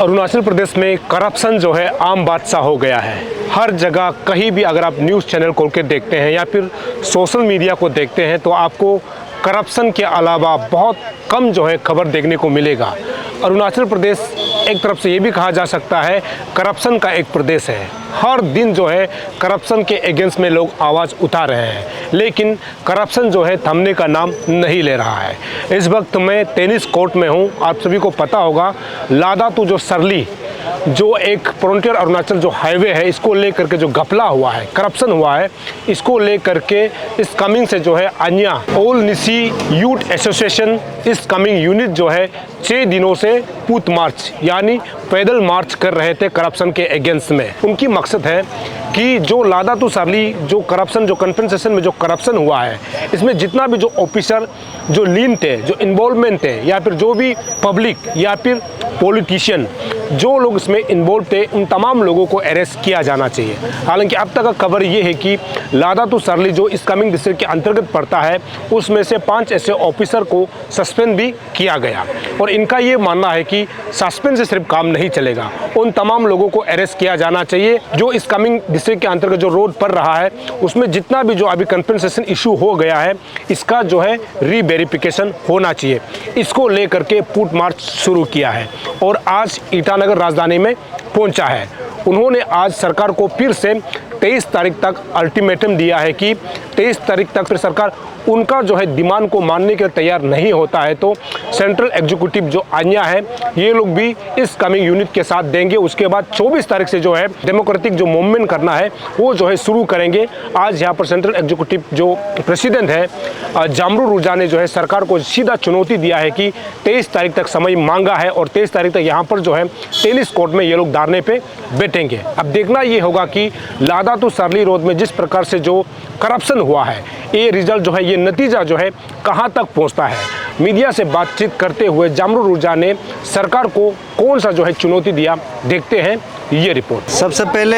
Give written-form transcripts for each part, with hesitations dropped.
अरुणाचल प्रदेश में करप्शन जो है आम बात सा हो गया है। हर जगह कहीं भी अगर आप न्यूज़ चैनल खोल के देखते हैं या फिर सोशल मीडिया को देखते हैं तो आपको करप्शन के अलावा बहुत कम जो है खबर देखने को मिलेगा। अरुणाचल प्रदेश एक तरफ से ये भी कहा जा सकता है करप्शन का एक प्रदेश है। हर दिन जो है करप्शन के अगेंस्ट में लोग आवाज़ उठा रहे हैं, लेकिन करप्शन जो है थमने का नाम नहीं ले रहा है। इस वक्त मैं टेनिस कोर्ट में हूँ। आप सभी को पता होगा लादा टू जो सरली जो एक फ्रंटियर अरुणाचल जो हाईवे है, इसको लेकर के जो घपला हुआ है, करप्शन हुआ है, इसको लेकर के इस कमिंग से जो है अन्या ओल निसी यूथ एसोसिएशन इस कमिंग यूनिट जो है 6 दिनों से पूथ मार्च यानी पैदल मार्च कर रहे थे करप्शन के अगेंस्ट में। उनकी मकसद है कि जो लादा टू सरली जो करप्शन जो कंपनसेशन में जो करप्शन हुआ है, इसमें जितना भी जो ऑफिसर जो लीन थे, जो इन्वॉल्वमेंट थे, या फिर जो भी पब्लिक या फिर पॉलिटिशियन जो लोग इसमें इन्वॉल्व थे, उन तमाम लोगों को अरेस्ट किया जाना चाहिए। हालांकि अब तक का खबर ये है कि लादा टू सरली जो इस कमिंग डिस्ट्रिक्ट के अंतर्गत पड़ता है, उसमें से 5 ऐसे ऑफिसर को सस्पेंड भी किया गया। और इनका ये मानना है कि सस्पेंड से सिर्फ काम नहीं चलेगा, उन तमाम लोगों को अरेस्ट किया जाना चाहिए जो इस कमिंग डिस्ट्रिक्ट के अंतर्गत जो रोड पड़ रहा है, उसमें जितना भी जो अभी कंपनसेशन इशू हो गया है, इसका जो है रीवेरिफिकेशन होना चाहिए। इसको लेकर के पूथ मार्च शुरू किया है और आज ईटानगर राजधानी में पहुंचा है। उन्होंने आज सरकार को फिर से 23 तारीख तक अल्टीमेटम दिया है कि 23 तारीख तक फिर सरकार उनका जो है डिमांड को मानने के लिए तैयार नहीं होता है तो सेंट्रल एग्जीक्यूटिव जो अन्या है, ये लोग भी इस कमिंग यूनिट के साथ देंगे। उसके बाद 24 तारीख से जो है डेमोक्रेटिक जो मूवमेंट करना है वो जो है शुरू करेंगे। आज यहाँ पर सेंट्रल एग्जीक्यूटिव जो प्रेसिडेंट है जामरू रुजा ने जो है सरकार को सीधा चुनौती दिया है कि 23 तारीख तक समय मांगा है और 23 तारीख तक यहाँ पर जो है टेनिस कोर्ट में ये लोग धरने पे बैठेंगे। अब देखना ये होगा कि लादा टू सरली रोड में जिस प्रकार से जो करप्शन हुआ है, ये रिजल्ट जो है, ये नतीजा जो है कहाँ तक पहुँचता है। मीडिया से बातचीत करते हुए जामरू रुजा ने सरकार को कौन सा जो है चुनौती दिया, देखते हैं ये रिपोर्ट। सबसे पहले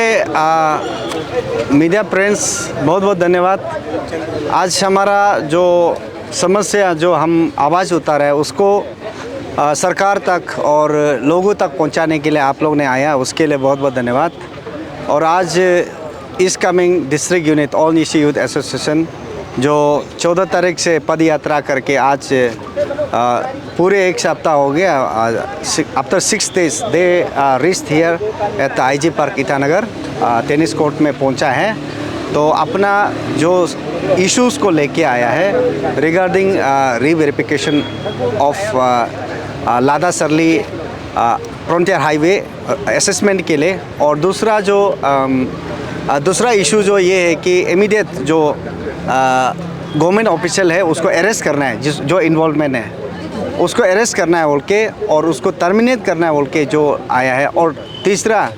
मीडिया फ्रेंड्स बहुत बहुत धन्यवाद। आज हमारा जो समस्या जो हम आवाज़ उतार रहे हैं उसको सरकार तक और लोगों तक पहुंचाने के लिए आप लोग ने आया, उसके लिए बहुत बहुत धन्यवाद। और आज इस coming district unit all Nishi youth association जो 14 तारीख से पद यात्रा करके आज पूरे एक सप्ताह हो गया, after 6 days they reached here eight IG park Itanagar tennis court में पहुंचा है। तो अपना जो इश्यूज़ को लेके आया है रिगार्डिंग रीवेरिफिकेशन ऑफ लादा सरली फ्रंटियर हाईवे असेसमेंट के लिए। और दूसरा इशू जो ये है कि इमीडिएट जो गवर्नमेंट ऑफिशियल है उसको अरेस्ट करना है, जो इन्वॉल्वमेंट है उसको अरेस्ट करना है बोल के, और उसको टर्मिनेट करना है बोल के जो आया है। और तीसरा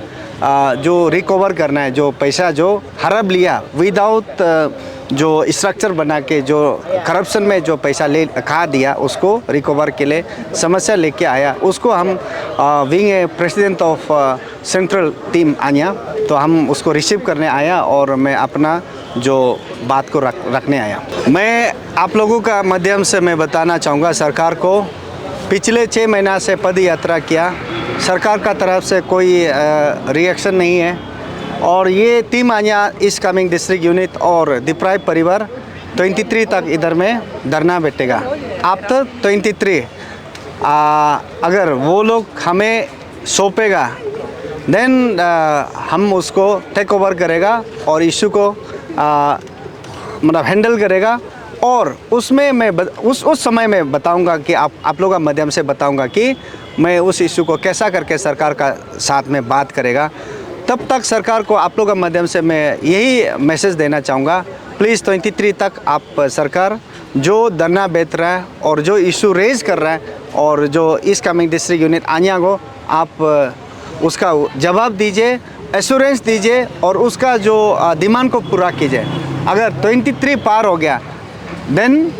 जो रिकवर करना है जो पैसा जो हड़प लिया विदाउट जो स्ट्रक्चर बना के जो करप्शन में जो पैसा ले खा दिया, उसको रिकवर के लिए समस्या लेके आया। उसको हम wing president of central team अन्या, तो हम उसको रिसीव करने आया और मैं अपना जो बात को रखने आया। मैं आप लोगों का माध्यम से मैं बताना चाहूँगा सरकार को, पिछले 6 महीना से पद यात्रा किया, सरकार का तरफ से कोई रिएक्शन नहीं है। और ये टीम अन्या इस कमिंग डिस्ट्रिक्ट यूनिट और डिप्राइव परिवार 23 तक इधर में धरना बैठेगा। आफ्टर 23 अगर वो लोग हमें सौंपेगा देन हम उसको टेक ओवर करेगा और इशू को मतलब हैंडल करेगा। और उसमें मैं उस समय में बताऊंगा कि आप लोगों का माध्यम से बताऊंगा कि मैं उस इशू को कैसा करके सरकार का साथ में बात करेगा। तब तक सरकार को आप लोगों के माध्यम से मैं यही मैसेज देना चाहूँगा, प्लीज़ 23 तक आप सरकार जो धरना बैठ रहा है और जो इशू रेज कर रहा है और जो इस कमिंग डिस्ट्रिक्ट यूनिट अन्या को आप उसका जवाब दीजिए, एश्योरेंस दीजिए और उसका जो डिमांड को पूरा कीजिए। अगर 23 पार हो गया देन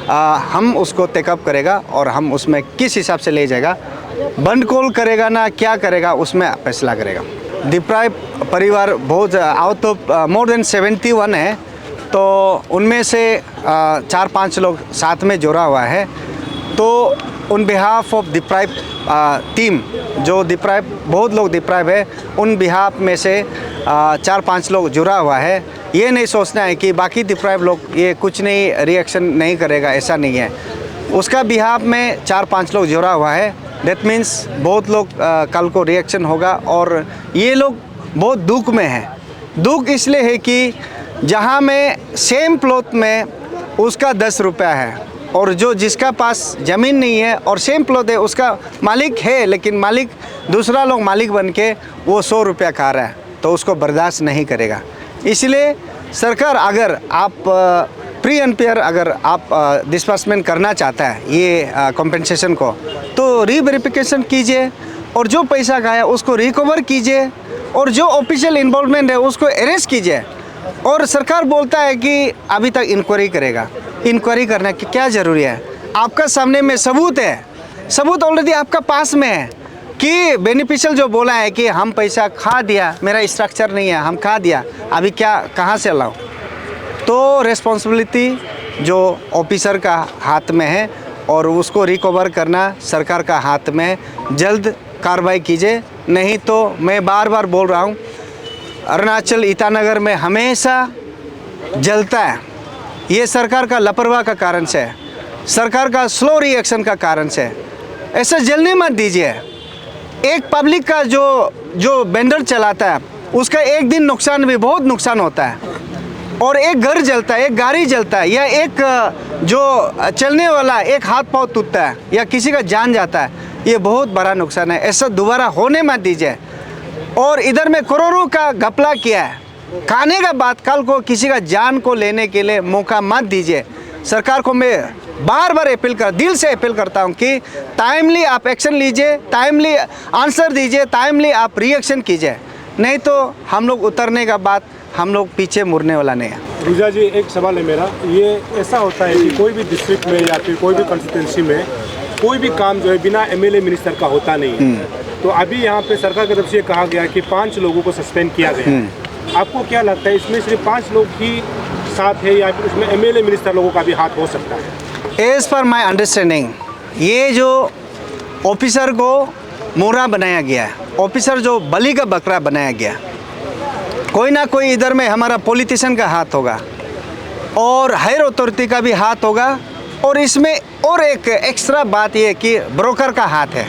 हम उसको टेकअप करेगा और हम उसमें किस हिसाब से ले जाएगा, बंद कॉल करेगा ना क्या करेगा उसमें फैसला करेगा। डिप्राइव परिवार बहुत आउट ऑफ मोर देन 71 है, तो उनमें से 4-5 लोग साथ में जुड़ा हुआ है। तो उन बिहाफ ऑफ डिप्राइव टीम, जो डिप्राइव बहुत लोग डिप्राइव है, उन बिहाफ में से 4-5 लोग जुड़ा हुआ है। ये नहीं सोचना है कि बाकी डिप्राइव लोग ये कुछ नहीं रिएक्शन नहीं करेगा, ऐसा नहीं है। उसका बिहाफ में 4-5 लोग जुड़ा हुआ है। दैट मीन्स बहुत लोग कल को रिएक्शन होगा। और ये लोग बहुत दुख में हैं। दुख इसलिए है कि जहाँ में सेम प्लॉट में उसका 10 रुपया है और जो जिसका पास ज़मीन नहीं है और सेम प्लॉट है, उसका मालिक है लेकिन मालिक दूसरा लोग मालिक बन के वो 100 रुपया खा रहा है, तो उसको बर्दाश्त नहीं करेगा। इसलिए सरकार, अगर आप प्री एंड पेयर अगर आप डिस्बर्समेंट करना चाहता है ये कॉम्पेंसेशन को, तो रीवेरिफिकेशन कीजिए और जो पैसा गया उसको रिकवर कीजिए और जो ऑफिशियल इन्वॉल्वमेंट है उसको अरेस्ट कीजिए। और सरकार बोलता है कि अभी तक इंक्वायरी करेगा। इंक्वायरी करने की क्या ज़रूरी है? आपका सामने में सबूत है, सबूत ऑलरेडी आपका पास में है कि बेनिफिशियल जो बोला है कि हम पैसा खा दिया, मेरा स्ट्रक्चर नहीं है, हम खा दिया, अभी क्या कहाँ से लाऊं? तो रिस्पॉन्सिबिलिटी जो ऑफिसर का हाथ में है और उसको रिकवर करना सरकार का हाथ में है। जल्द कार्रवाई कीजिए, नहीं तो मैं बार बार बोल रहा हूँ, अरुणाचल ईटानगर में हमेशा जलता है। ये सरकार का लापरवाही का कारण से है, सरकार का स्लो रिएक्शन का कारण से है। ऐसा जलने मत दीजिए। एक पब्लिक का जो वेंडर चलाता है उसका एक दिन नुकसान भी बहुत नुकसान होता है, और एक घर जलता है, एक गाड़ी जलता है, या एक जो चलने वाला एक हाथ पाँव टूटता है या किसी का जान जाता है, ये बहुत बड़ा नुकसान है। ऐसा दोबारा होने मत दीजिए। और इधर में करोड़ों का घपला किया है, खाने का बाद कल को किसी का जान को लेने के लिए मौका मत दीजिए। सरकार को मैं बार बार दिल से अपील करता हूँ कि टाइमली आप एक्शन लीजिए, टाइमली आंसर दीजिए, टाइमली आप रिएक्शन कीजिए, नहीं तो हम लोग उतरने का बाद हम लोग पीछे मुड़ने वाला नहीं है। रिजा जी, एक सवाल है मेरा। ये ऐसा होता है कि कोई भी डिस्ट्रिक्ट में या फिर कोई भी कंस्टिट्यूंसी में कोई भी काम जो है बिना एमएलए मिनिस्टर का होता नहीं है। तो अभी यहाँ पे सरकार की तरफ से कहा गया कि 5 लोगों को सस्पेंड किया गया। आपको क्या लगता है, इसमें सिर्फ 5 लोग ही साथ है या फिर उसमें एमएलए मिनिस्टर लोगों का भी हाथ हो सकता है? एज पर माई अंडरस्टैंडिंग, ये जो ऑफिसर को मोरा बनाया गया है, ऑफिसर जो बलि का बकरा बनाया गया, कोई ना कोई इधर में हमारा पॉलिटिशियन का हाथ होगा और हायर अथॉरिटी का भी हाथ होगा। और इसमें और एक एक्स्ट्रा बात ये कि ब्रोकर का हाथ है।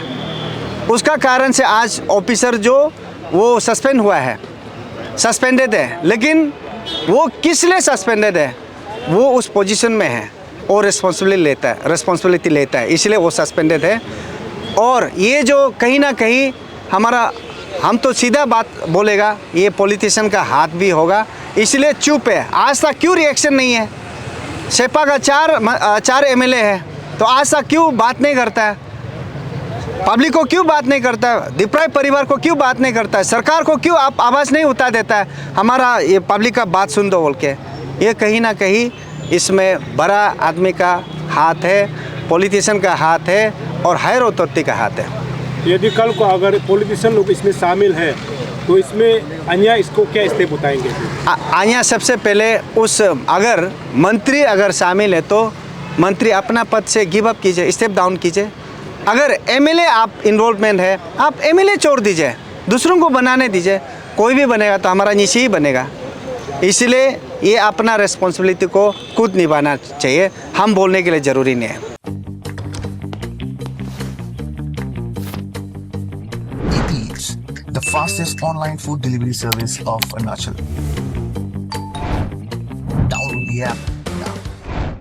उसका कारण से आज ऑफिसर जो वो सस्पेंड हुआ है, सस्पेंडेड है, लेकिन वो किस लिए सस्पेंडेड है? वो उस पोजीशन में है और रिस्पॉन्सिबिलिटी लेता है, इसलिए वो सस्पेंडेड है। और ये जो कहीं ना कहीं हम तो सीधा बात बोलेगा, ये पॉलिटिशियन का हाथ भी होगा, इसलिए चुप है। आज तक क्यों रिएक्शन नहीं है? सेपा का 4 एमएलए है, तो आज तक क्यों बात नहीं करता है? पब्लिक को क्यों बात नहीं करता है? डिप्राइव परिवार को क्यों बात नहीं करता है? सरकार को क्यों आप आवाज़ नहीं उठा देता है, हमारा ये पब्लिक का बात सुन दो बोल के? ये कहीं ना कहीं इसमें बड़ा आदमी का हाथ है, पॉलिटिशियन का हाथ है और हायर अथॉरिटी का हाथ है। यदि कल को अगर पॉलिटिशियन लोग इसमें शामिल है तो इसमें अन्य इसको क्या स्टेप उठाएंगे? अन्य सबसे पहले अगर मंत्री अगर शामिल है तो मंत्री अपना पद से गिव अप कीजिए, स्टेप डाउन कीजिए। अगर एमएलए आप इन्वॉल्वमेंट है, आप एमएलए छोड़ दीजिए, दूसरों को बनाने दीजिए। कोई भी बनेगा तो हमारा नीचे ही बनेगा। इसलिए ये अपना रिस्पॉन्सिबिलिटी को खुद निभाना चाहिए, हम बोलने के लिए ज़रूरी नहीं है। The fastest online food delivery service of Arunachal. Download the app